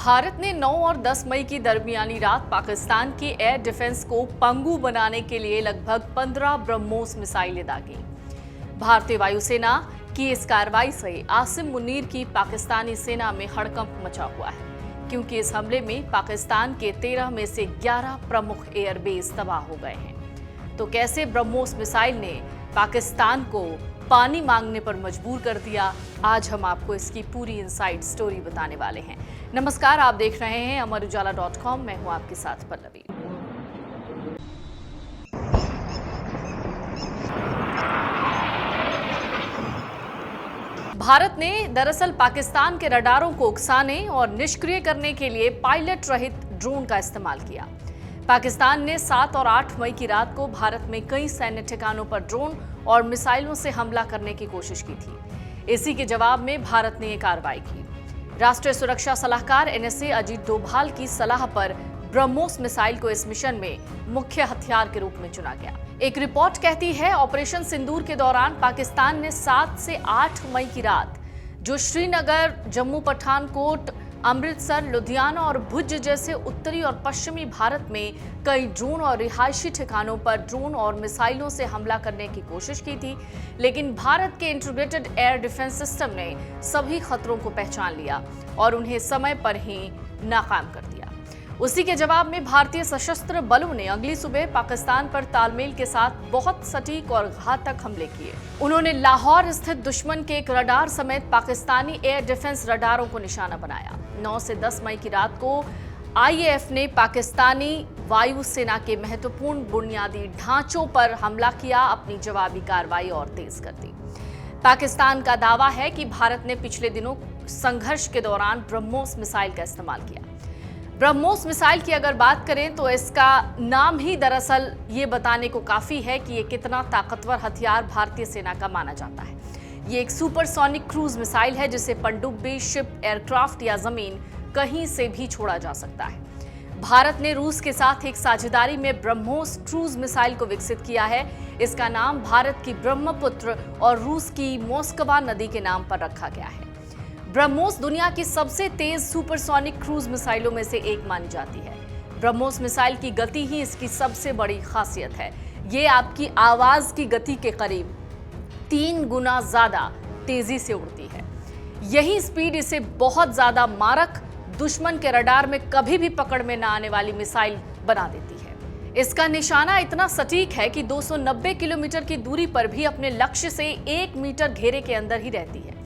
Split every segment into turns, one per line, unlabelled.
भारत ने 9 और 10 मई की दरमियानी रात पाकिस्तान की एयर डिफेंस को पंगु बनाने के लिए लगभग 15 ब्रह्मोस मिसाइलें दागी। भारतीय वायुसेना की इस कार्रवाई से आसिम मुनीर की पाकिस्तानी सेना में हड़कंप मचा हुआ है, क्योंकि इस हमले में पाकिस्तान के 13 में से 11 प्रमुख एयरबेस तबाह हो गए हैं। तो कैसे ब्रह्मोस मिसाइल ने पाकिस्तान को पानी मांगने पर मजबूर कर दिया, आज हम आपको इसकी पूरी इनसाइड स्टोरी बताने वाले हैं। नमस्कार, आप देख रहे हैं अमरुजाला.com। मैं हूं आपके साथ पल्लवी। भारत ने दरअसल पाकिस्तान के रडारों को उकसाने और निष्क्रिय करने के लिए पायलट रहित ड्रोन का इस्तेमाल किया। पाकिस्तान ने 7 और 8 मई की रात को भारत में कई सैन्य ठिकानों पर ड्रोन और मिसाइलों से हमला करने की कोशिश की थी। इसी के जवाब में भारत ने ये कार्रवाई की। राष्ट्रीय सुरक्षा सलाहकार NSA अजीत डोभाल की सलाह पर ब्रह्मोस मिसाइल को इस मिशन में मुख्य हथियार के रूप में चुना गया। एक रिपोर्ट कहती है, ऑपरेशन सिंदूर के दौरान पाकिस्तान ने 7 से 8 मई की रात जो श्रीनगर, जम्मू पठानकोट, अमृतसर, लुधियाना और भुज जैसे उत्तरी और पश्चिमी भारत में कई ड्रोन और रिहायशी ठिकानों पर ड्रोन और मिसाइलों से हमला करने की कोशिश की थी, लेकिन भारत के इंटीग्रेटेड एयर डिफेंस सिस्टम ने सभी खतरों को पहचान लिया और उन्हें समय पर ही नाकाम कर दिया। उसी के जवाब में भारतीय सशस्त्र बलों ने अगली सुबह पाकिस्तान पर तालमेल के साथ बहुत सटीक और घातक हमले किए। उन्होंने लाहौर स्थित दुश्मन के एक रडार समेत पाकिस्तानी एयर डिफेंस रडारों को निशाना बनाया। 9 से 10 मई की रात को IAF ने पाकिस्तानी वायुसेना के महत्वपूर्ण बुनियादी ढांचों पर हमला किया, अपनी जवाबी कार्रवाई और तेज कर दी। पाकिस्तान का दावा है कि भारत ने पिछले दिनों संघर्ष के दौरान ब्रह्मोस मिसाइल का इस्तेमाल किया। ब्रह्मोस मिसाइल की अगर बात करें तो इसका नाम ही दरअसल ये बताने को काफी है कि ये कितना ताकतवर हथियार भारतीय सेना का माना जाता है। ये एक सुपरसोनिक क्रूज मिसाइल है जिसे पनडुब्बी, शिप, एयरक्राफ्ट या जमीन कहीं से भी छोड़ा जा सकता है। भारत ने रूस के साथ एक साझेदारी में ब्रह्मोस क्रूज मिसाइल को विकसित किया है। इसका नाम भारत की ब्रह्मपुत्र और रूस की मोस्कवा नदी के नाम पर रखा गया है। ब्रह्मोस दुनिया की सबसे तेज सुपरसोनिक क्रूज मिसाइलों में से एक मानी जाती है। ब्रह्मोस मिसाइल की गति ही इसकी सबसे बड़ी खासियत है। ये आपकी आवाज की गति के करीब 3 गुना ज्यादा तेजी से उड़ती है। यही स्पीड इसे बहुत ज्यादा मारक, दुश्मन के रडार में कभी भी पकड़ में न आने वाली मिसाइल बना देती है। इसका निशाना इतना सटीक है कि 290 किलोमीटर की दूरी पर भी अपने लक्ष्य से 1 मीटर घेरे के अंदर ही रहती है।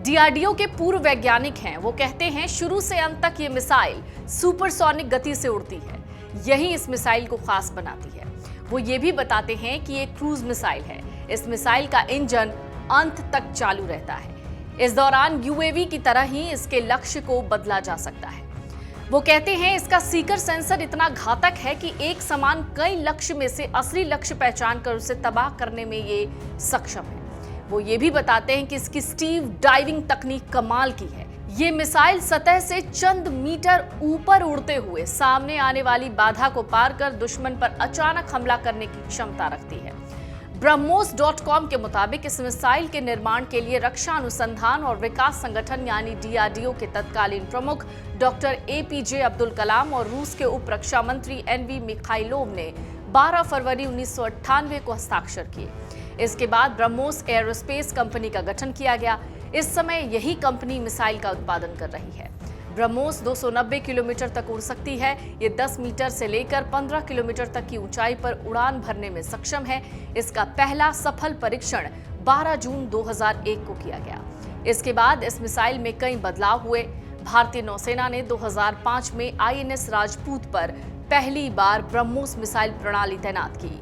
DRDO के पूर्व वैज्ञानिक हैं, वो कहते हैं शुरू से अंत तक ये मिसाइल सुपरसोनिक गति से उड़ती है। यही इस मिसाइल को खास बनाती है। वो ये भी बताते हैं कि ये क्रूज मिसाइल है। इस मिसाइल का इंजन अंत तक चालू रहता है। इस दौरान UAV की तरह ही इसके लक्ष्य को बदला जा सकता है। वो कहते हैं इसका सीकर सेंसर इतना घातक है कि एक समान कई लक्ष्य में से असली लक्ष्य पहचान कर उसे तबाह करने में ये सक्षम है। वो ये भी बताते हैं कि इसकी स्टीव डाइविंग तकनीक कमाल की है। ये मिसाइल सतह से चंद मीटर ऊपर उड़ते हुए सामने आने वाली बाधा को पार कर दुश्मन पर अचानक हमला करने की क्षमता रखती है। ब्रह्मोस.com के मुताबिक इस मिसाइल के निर्माण के लिए रक्षा अनुसंधान और विकास संगठन यानी DRDO के तत्कालीन प्रमुख डॉक्टर APJ अब्दुल कलाम और रूस के उप रक्षा मंत्री NV मिखाइलोव ने 12 फरवरी 1998 को हस्ताक्षर किए। इसके बाद ब्रह्मोस एयरोस्पेस कंपनी का गठन किया गया। इस समय यही कंपनी मिसाइल का उत्पादन कर रही है। ब्रह्मोस 290 किलोमीटर तक उड़ सकती है। ये 10 मीटर से लेकर 15 किलोमीटर तक की ऊंचाई पर उड़ान भरने में सक्षम है। इसका पहला सफल परीक्षण 12 जून 2001 को किया गया। इसके बाद इस मिसाइल में कई बदलाव हुए। भारतीय नौसेना ने 2005 में INS राजपूत पर पहली बार ब्रह्मोस मिसाइल प्रणाली तैनात की।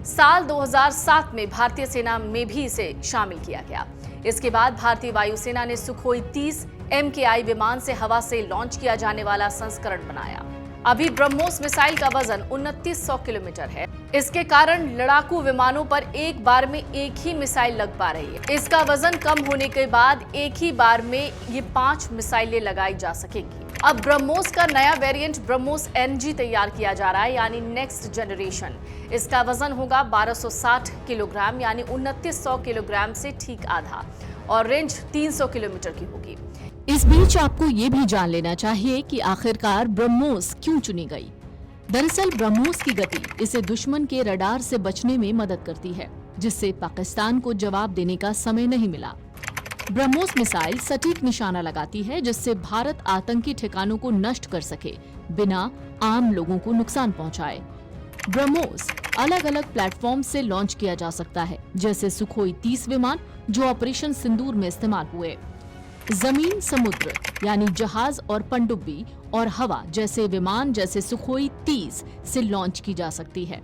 साल 2007 में भारतीय सेना में भी इसे शामिल किया गया। इसके बाद भारतीय वायुसेना ने सुखोई 30 MKI विमान से हवा से लॉन्च किया जाने वाला संस्करण बनाया। अभी ब्रह्मोस मिसाइल का वजन 2900 किलोमीटर है। इसके कारण लड़ाकू विमानों पर एक बार में एक ही मिसाइल लग पा रही है। इसका वजन कम होने के बाद एक ही बार में ये 5 मिसाइलें लगाई जा सकेंगी। अब ब्रह्मोस का नया वेरिएंट ब्रह्मोस NG तैयार किया जा रहा है, यानी नेक्स्ट जनरेशन। इसका वजन होगा 1260 किलोग्राम यानी 2900 किलोग्राम से ठीक आधा, और रेंज 300 किलोमीटर की होगी।
इस बीच आपको ये भी जान लेना चाहिए कि आखिरकार ब्रह्मोस क्यों चुनी गई। दरअसल ब्रह्मोस की गति इसे दुश्मन के रडार से बचने में मदद करती है, जिससे पाकिस्तान को जवाब देने का समय नहीं मिला। ब्रह्मोस मिसाइल सटीक निशाना लगाती है, जिससे भारत आतंकी ठिकानों को नष्ट कर सके बिना आम लोगों को नुकसान पहुंचाए। ब्रह्मोस अलग अलग प्लेटफॉर्म से लॉन्च किया जा सकता है, जैसे सुखोई 30 विमान जो ऑपरेशन सिंदूर में इस्तेमाल हुए, जमीन समुद्र यानी जहाज और पनडुब्बी, और हवा जैसे विमान जैसे सुखोई 30 से लॉन्च की जा सकती है।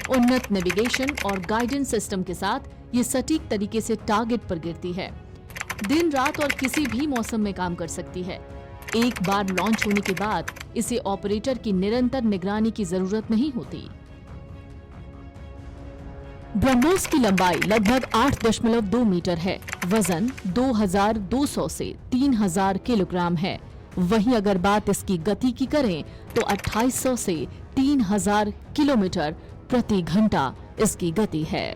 उन्नत नेविगेशन और गाइडेंस सिस्टम के साथ ये सटीक तरीके से टारगेट पर गिरती है। दिन रात और किसी भी मौसम में काम कर सकती है। एक बार लॉन्च होने के बाद इसे ऑपरेटर की निरंतर निगरानी की जरूरत नहीं होती। ब्रह्मोस की लंबाई लगभग 8.2 मीटर है। वजन 2200 से 3000 किलोग्राम है। वहीं अगर बात इसकी गति की करें तो 2800 से 3000 किलोमीटर प्रति घंटा इसकी गति है।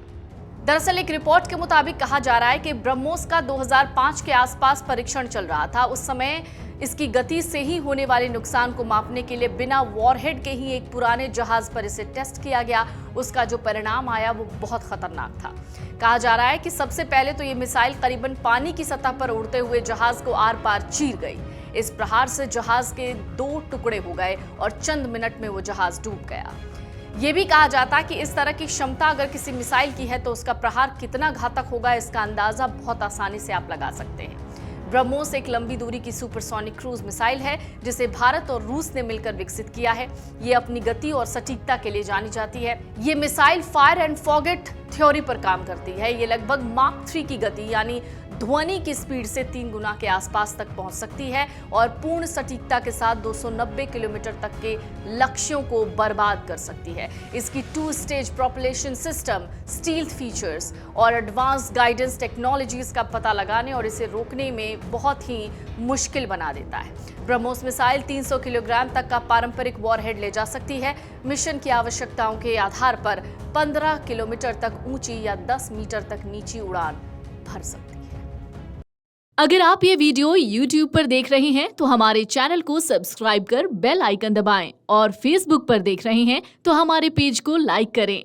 दरअसल एक रिपोर्ट के मुताबिक कहा जा रहा है कि ब्रह्मोस का 2005 के आसपास परीक्षण चल रहा था। उस समय इसकी गति से ही होने वाले नुकसान को मापने के लिए बिना वॉरहेड के ही एक पुराने जहाज पर इसे टेस्ट किया गया। उसका जो परिणाम आया वो बहुत खतरनाक था। कहा जा रहा है कि सबसे पहले तो ये मिसाइल करीबन पानी की सतह पर उड़ते हुए जहाज को आर पार चीर गई। इस प्रहार से जहाज के 2 टुकड़े हो गए और चंद मिनट में वो जहाज डूब गया। ये भी कहा जाता है कि इस तरह की क्षमता अगर किसी मिसाइल की है तो उसका प्रहार कितना घातक होगा, इसका अंदाजा बहुत आसानी से आप लगा सकते हैं। ब्रह्मोस एक लंबी दूरी की सुपरसोनिक क्रूज मिसाइल है जिसे भारत और रूस ने मिलकर विकसित किया है। ये अपनी गति और सटीकता के लिए जानी जाती है। ये missile fire and forget theory पर काम करती है। ये लगभग माक 3 की गति यानी ध्वनि की स्पीड से 3 गुना के आसपास तक पहुंच सकती है और पूर्ण सटीकता के साथ 290 किलोमीटर तक के लक्ष्यों को बर्बाद कर सकती है। इसकी 2 stage propulsion system, stealth features और एडवांस गाइडेंस टेक्नोलॉजीज का पता लगाने और इसे रोकने में बहुत ही मुश्किल बना देता है। ब्रह्मोस मिसाइल 300 किलोग्राम तक का पारंपरिक वॉरहेड ले जा सकती है। मिशन की आवश्यकताओं के आधार पर 15 किलोमीटर तक ऊंची या 10 मीटर तक नीची उड़ान भर सकती है।
अगर आप ये वीडियो YouTube पर देख रहे हैं तो हमारे चैनल को सब्सक्राइब कर बेल आइकन दबाएं, और Facebook पर देख रहे हैं तो हमारे पेज को लाइक करें।